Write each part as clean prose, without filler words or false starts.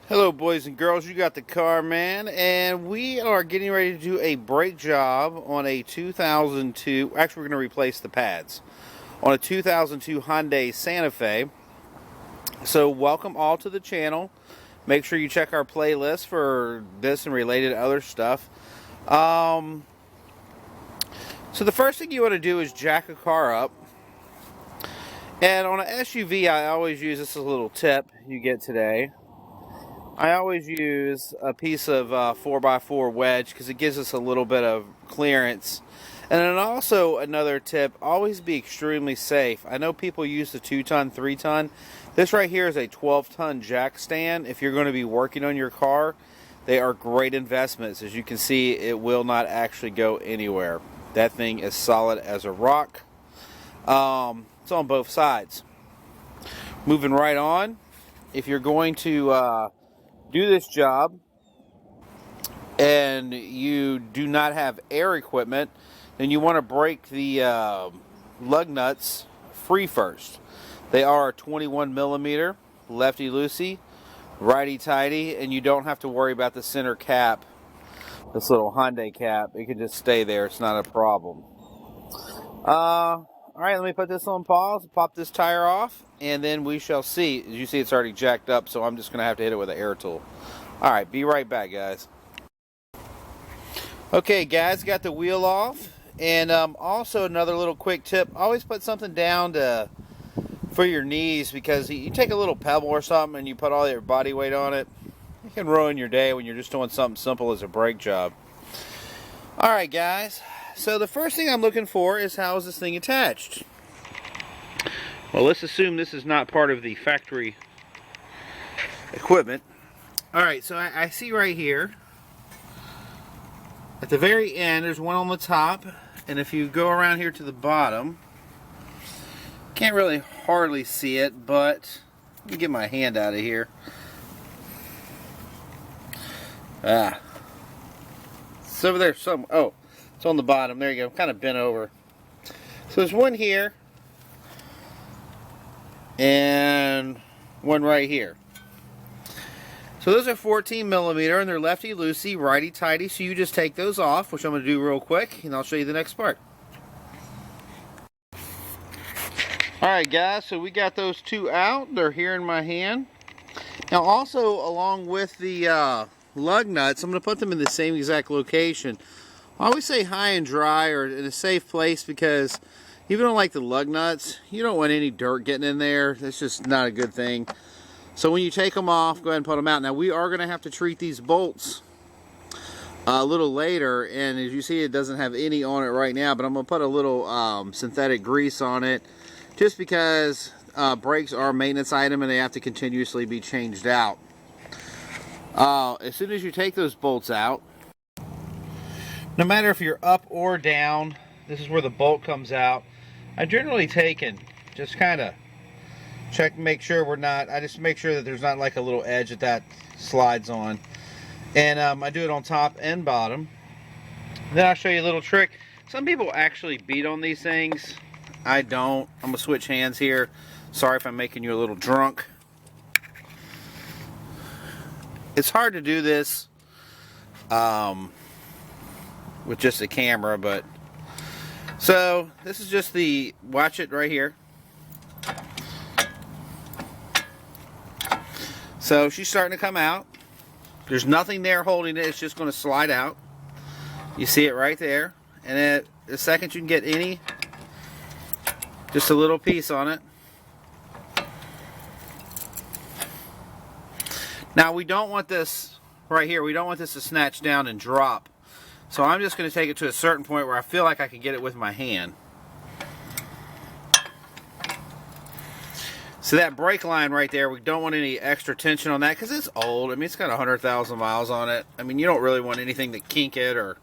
Hello boys and girls, you got the car man, and we are getting ready to do a brake job on a 2002, actually we're going to replace the pads, on a 2002 Hyundai Santa Fe. So welcome all to the channel. Make sure you check our playlist for this and related other stuff. So the first thing you want to do is jack a car up. And on an SUV, I always use, this is a little tip you get today, I always use a piece of 4x4 wedge because it gives us a little bit of clearance. And then also another tip, always be extremely safe. I know people use the 2-ton, 3-ton. This right here is a 12-ton jack stand. If you're going to be working on your car, they are great investments. As you can see, it will not actually go anywhere. That thing is solid as a rock. It's on both sides. Moving right on, if you're going to do this job and you do not have air equipment, then you want to break the lug nuts free first. They are 21 millimeter, lefty loosey, righty tighty, and you don't have to worry about the center cap, this little Hyundai cap. It can just stay there, it's not a problem. Alright, let me put this on pause, pop this tire off, and then we shall see. As you see, it's already jacked up, so I'm just going to have to hit it with an air tool. Alright, be right back, guys. Okay, guys, got the wheel off. And also another little quick tip, always put something down for your knees, because you take a little pebble or something and you put all your body weight on it, it can ruin your day when you're just doing something simple as a brake job. Alright, guys. So the first thing I'm looking for is, how is this thing attached? Well, let's assume this is not part of the factory equipment. Alright, so I see right here, at the very end, there's one on the top, and if you go around here to the bottom, can't really hardly see it, but let me get my hand out of here. It's over there some. Oh, it's on the bottom. There you go. Kind of bent over. So there's one here and one right here. So those are 14 millimeter and they're lefty loosey, righty tighty. So you just take those off, which I'm going to do real quick, and I'll show you the next part. Alright guys, so we got those two out. They're here in my hand. Now also, along with the lug nuts, I'm going to put them in the same exact location. I always say high and dry, or in a safe place, because even on like the lug nuts, you don't want any dirt getting in there. That's just not a good thing. So when you take them off, go ahead and put them out. Now we are going to have to treat these bolts a little later, and as you see, it doesn't have any on it right now, but I'm going to put a little synthetic grease on it, just because brakes are a maintenance item and they have to continuously be changed out. As soon as you take those bolts out, no matter if you're up or down, this is where the bolt comes out. I generally take and just kind of check, make sure I just make sure that there's not like a little edge that slides on. And I do it on top and bottom. Then I'll show you a little trick. Some people actually beat on these things. I don't. I'm going to switch hands here. Sorry if I'm making you a little drunk. It's hard to do this with just a camera, but so this is just the, watch it right here. So she's starting to come out. There's nothing there holding it. It's just going to slide out. You see it right there. And then the second you can get any, just a little piece on it. Now we don't want this right here. We don't want this to snatch down and drop. So I'm just going to take it to a certain point where I feel like I can get it with my hand. So that brake line right there, we don't want any extra tension on that because it's old. I mean, it's got 100,000 miles on it. I mean, you don't really want anything to kink it, or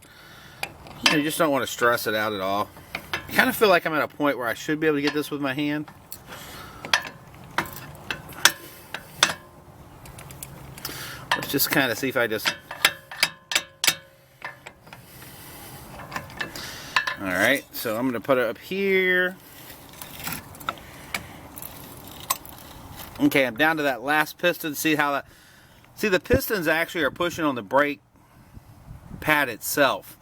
you just don't want to stress it out at all. I kind of feel like I'm at a point where I should be able to get this with my hand. Let's just kind of see if I just... Alright, so I'm going to put it up here. Okay, I'm down to that last piston. See how that See, the pistons actually are pushing on the brake pad itself.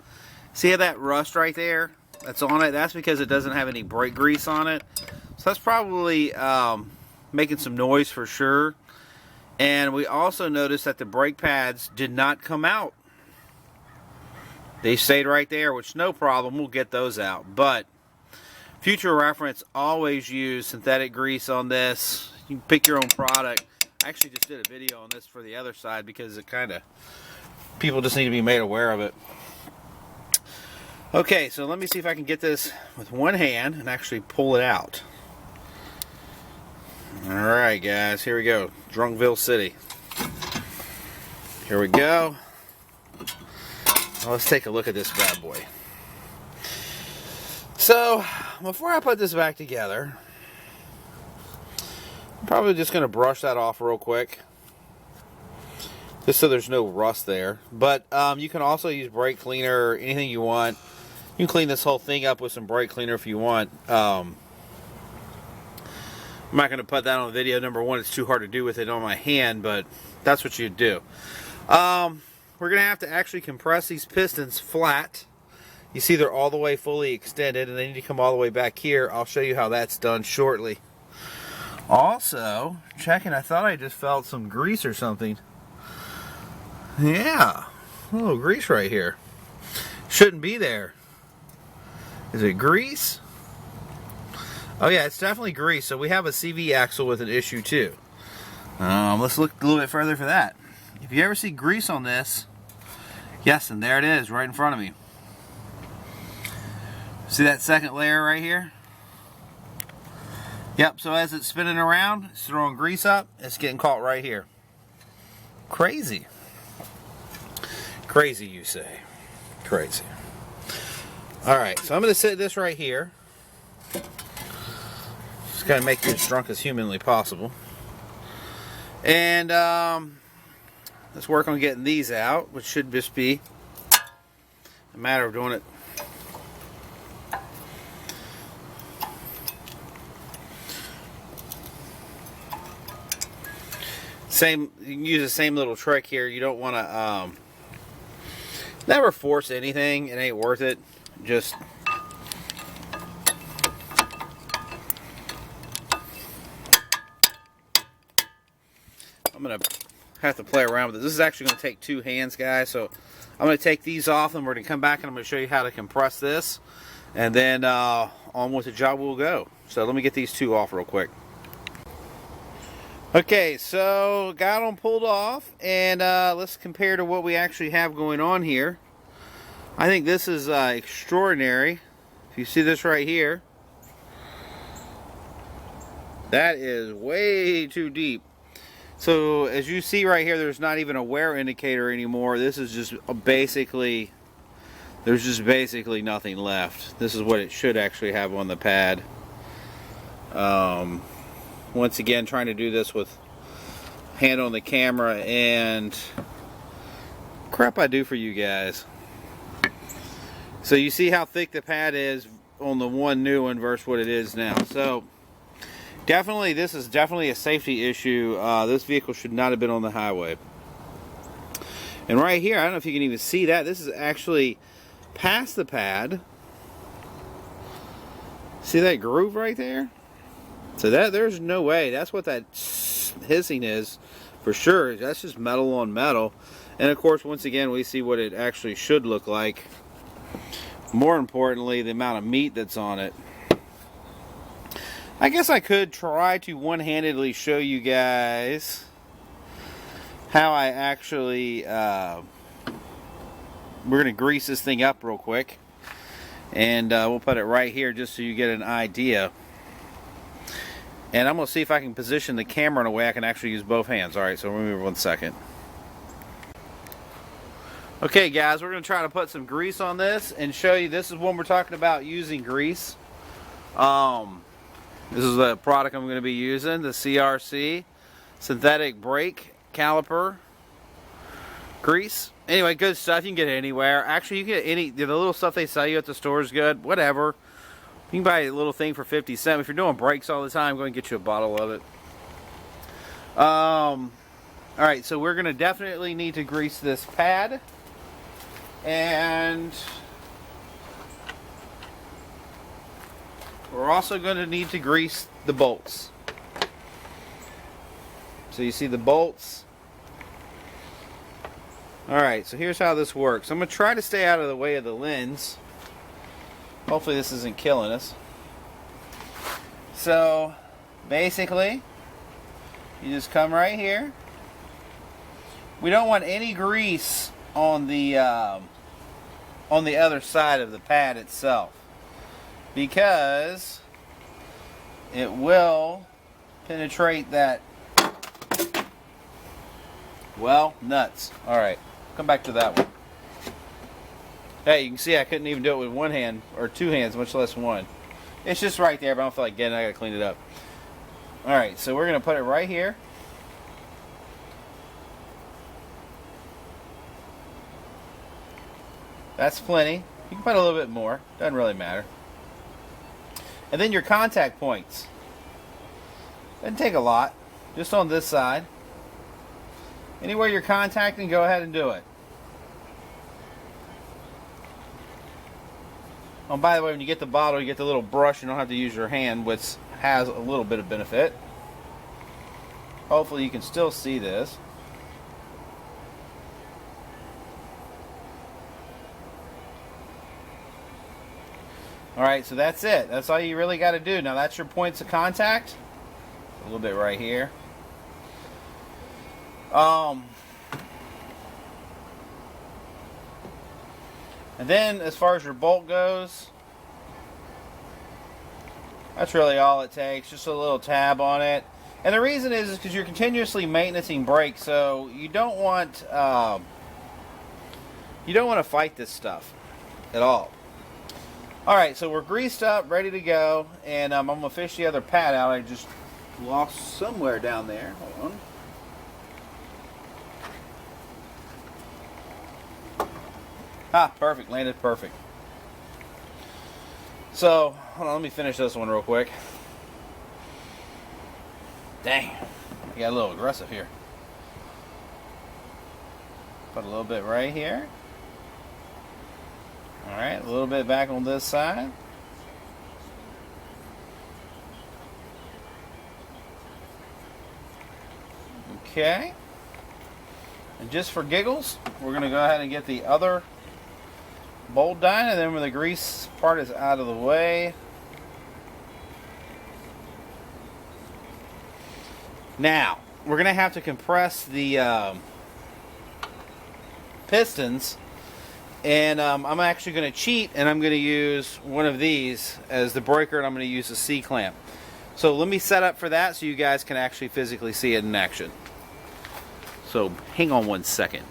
See how that rust right there that's on it? That's because it doesn't have any brake grease on it. So that's probably making some noise for sure. And we also noticed that the brake pads did not come out. They stayed right there, which no problem, we'll get those out. But future reference, always use synthetic grease on this. You can pick your own product. I actually just did a video on this for the other side because it kind of, people just need to be made aware of it. Okay, so let me see if I can get this with one hand and actually pull it out. Alright guys, here we go. Drunkville City. Here we go. Well, let's take a look at this bad boy. So, before I put this back together, I'm probably just going to brush that off real quick. Just so there's no rust there. But you can also use brake cleaner or anything you want. You can clean this whole thing up with some brake cleaner if you want. I'm not going to put that on video. Number one, it's too hard to do with it on my hand, but that's what you do. We're going to have to actually compress these pistons flat. You see they're all the way fully extended, and they need to come all the way back here. I'll show you how that's done shortly. Also, checking, I thought I just felt some grease or something. Yeah, a little grease right here. Shouldn't be there. Is it grease? Oh yeah, it's definitely grease. So we have a CV axle with an issue too. Let's look a little bit further for that. If you ever see grease on this, yes, and there it is right in front of me. See that second layer right here? Yep, so as it's spinning around, it's throwing grease up, it's getting caught right here. Crazy. Crazy, you say. Crazy. Alright, so I'm going to set this right here. Just got to make you as drunk as humanly possible. And let's work on getting these out, which should just be a matter of doing it. You can use the same little trick here. You don't want to never force anything. It ain't worth it. Just I'm gonna have to play around with it. This is actually going to take two hands, guys. So I'm going to take these off, and we're going to come back and I'm going to show you how to compress this, and then on with the job we'll go. So let me get these two off real quick. Okay, so got them pulled off, and let's compare to what we actually have going on here. I think this is extraordinary. If you see this right here, that is way too deep. So as you see right here, there's not even a wear indicator anymore. This is just basically, there's just basically nothing left. This is what it should actually have on the pad. Once again, trying to do this with hand on the camera, and crap I do for you guys. So you see how thick the pad is on the one new one versus what it is now. So definitely, this is definitely a safety issue. This vehicle should not have been on the highway. And right here, I don't know if you can even see that. This is actually past the pad. See that groove right there? So there's no way. That's what that hissing is for sure. That's just metal on metal. And of course, once again, we see what it actually should look like. More importantly, the amount of meat that's on it. I guess I could try to one-handedly show you guys how I actually we're going to grease this thing up real quick, and we'll put it right here just so you get an idea. And I'm going to see if I can position the camera in a way I can actually use both hands. Alright, so remember 1 second. Okay guys, we're going to try to put some grease on this and show you. This is when we're talking about using grease. This is the product I'm going to be using, the CRC synthetic brake caliper grease. Anyway, good stuff. You can get it anywhere. Actually, you can get the little stuff they sell you at the store is good. Whatever. You can buy a little thing for 50 cents. If you're doing brakes all the time, go and get you a bottle of it. Alright, so we're going to definitely need to grease this pad. And we're also going to need to grease the bolts. So you see the bolts. Alright, so here's how this works. I'm going to try to stay out of the way of the lens. Hopefully this isn't killing us. So basically, you just come right here. We don't want any grease on the other side of the pad itself, because it will penetrate that, well, nuts. Alright, come back to that one. Hey, you can see I couldn't even do it with one hand, or two hands, much less one. It's just right there, but I don't feel like getting it. I gotta clean it up. Alright, so we're gonna put it right here. That's plenty. You can put a little bit more. Doesn't really matter. And then your contact points. Doesn't take a lot. Just on this side. Anywhere you're contacting, go ahead and do it. Oh, by the way, when you get the bottle, you get the little brush. You don't have to use your hand, which has a little bit of benefit. Hopefully you can still see this. Alright, so that's it. That's all you really got to do. Now that's your points of contact. A little bit right here. And then as far as your bolt goes, that's really all it takes. Just a little tab on it. And the reason is because you're continuously maintaining brakes, so you don't want to fight this stuff at all. Alright, so we're greased up, ready to go, and I'm going to fish the other pad out. I just lost somewhere down there. Hold on. Ah, perfect. Landed perfect. So, hold on, let me finish this one real quick. Dang, I got a little aggressive here. Put a little bit right here. Alright, a little bit back on this side. Okay. And just for giggles, we're going to go ahead and get the other bolt done, and then when the grease part is out of the way, now we're going to have to compress the pistons, and I'm actually going to cheat, and I'm going to use one of these as the breaker, and I'm going to use a C-clamp. So let me set up for that so you guys can actually physically see it in action. So hang on one second.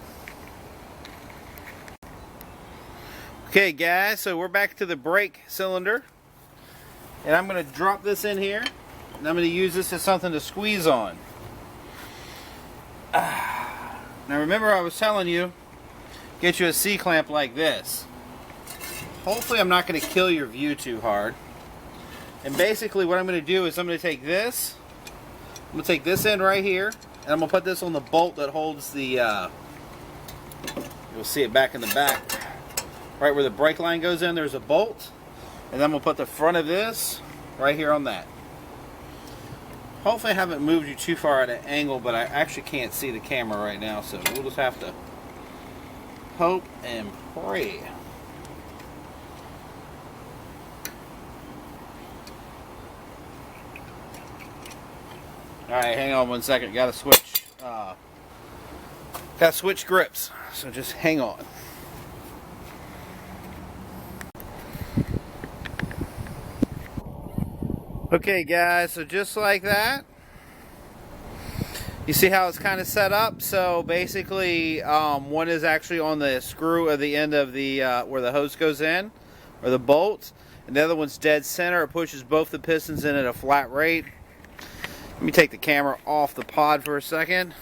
Okay guys, so we're back to the brake cylinder, and I'm going to drop this in here, and I'm going to use this as something to squeeze on. Now remember I was telling you, get you a C-clamp like this. Hopefully I'm not going to kill your view too hard. And basically what I'm going to do is I'm going to take this, I'm going to take this end right here, and I'm going to put this on the bolt that holds the, you'll see it back in the back. Right where the brake line goes in, there's a bolt. And then we'll put the front of this right here on that. Hopefully I haven't moved you too far at an angle, but I actually can't see the camera right now, so we'll just have to hope and pray. Alright, hang on one second. Gotta switch grips. So just hang on. Okay guys, so just like that, you see how it's kind of set up. So basically one is actually on the screw at the end of the where the hose goes in, or the bolt, and the other one's dead center. It pushes both the pistons in at a flat rate. Let me take the camera off the pod for a second.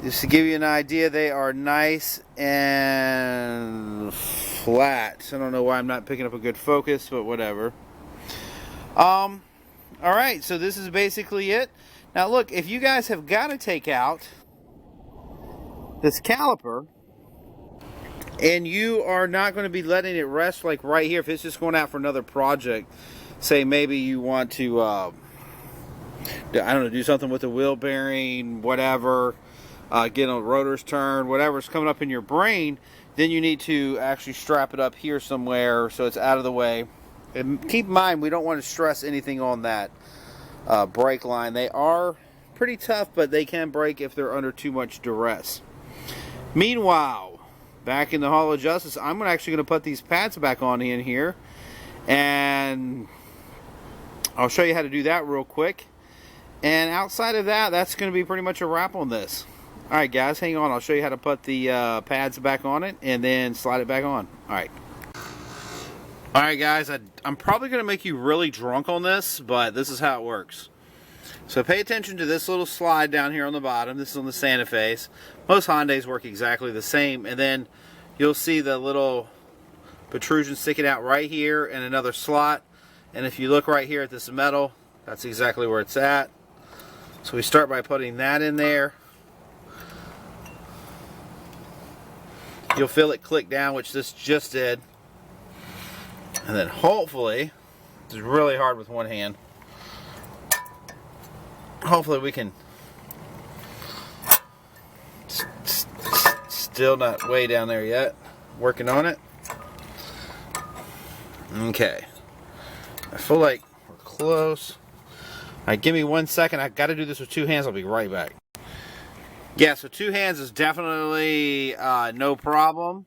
Just to give you an idea, they are nice and flat. I don't know why I'm not picking up a good focus, but whatever. Alright, so this is basically it. Now look, if you guys have got to take out this caliper, and you are not going to be letting it rest like right here, if it's just going out for another project, say maybe you want to, I don't know, do something with the wheel bearing, whatever, get on rotors turned, whatever's coming up in your brain, then you need to actually strap it up here somewhere so it's out of the way. And keep in mind, we don't want to stress anything on that brake line. They are pretty tough, but they can break if they're under too much duress. Meanwhile, back in the Hall of Justice, I'm actually going to put these pads back on in here, and I'll show you how to do that real quick. And outside of that, that's going to be pretty much a wrap on this. Alright guys, hang on. I'll show you how to put the pads back on it and then slide it back on. Alright. Alright guys, I'm probably going to make you really drunk on this, but this is how it works. So pay attention to this little slide down here on the bottom. This is on the Santa Fe's. Most Hyundais work exactly the same. And then you'll see the little protrusion sticking out right here and another slot. And if you look right here at this metal, that's exactly where it's at. So we start by putting that in there. You'll feel it click down, which this just did. And then hopefully, it's really hard with one hand. Hopefully we can, still not way down there yet. Working on it. Okay. I feel like we're close. Alright, give me 1 second. I got to do this with two hands. I'll be right back. Yeah, so two hands is definitely no problem.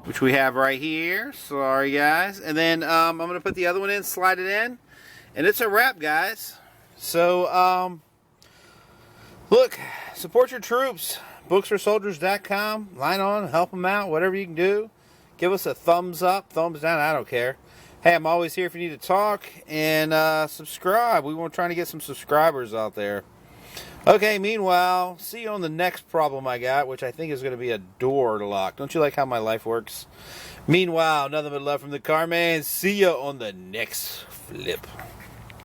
Which we have right here. Sorry, guys. And then I'm going to put the other one in, slide it in. And it's a wrap, guys. So, look, support your troops. Booksforsoldiers.com. Line on, help them out, whatever you can do. Give us a thumbs up, thumbs down, I don't care. Hey, I'm always here if you need to talk. And subscribe. We want trying to get some subscribers out there. Okay, meanwhile, see you on the next problem I got, which I think is going to be a door lock. Don't you like how my life works? Meanwhile, nothing but love from the car man. See you on the next flip.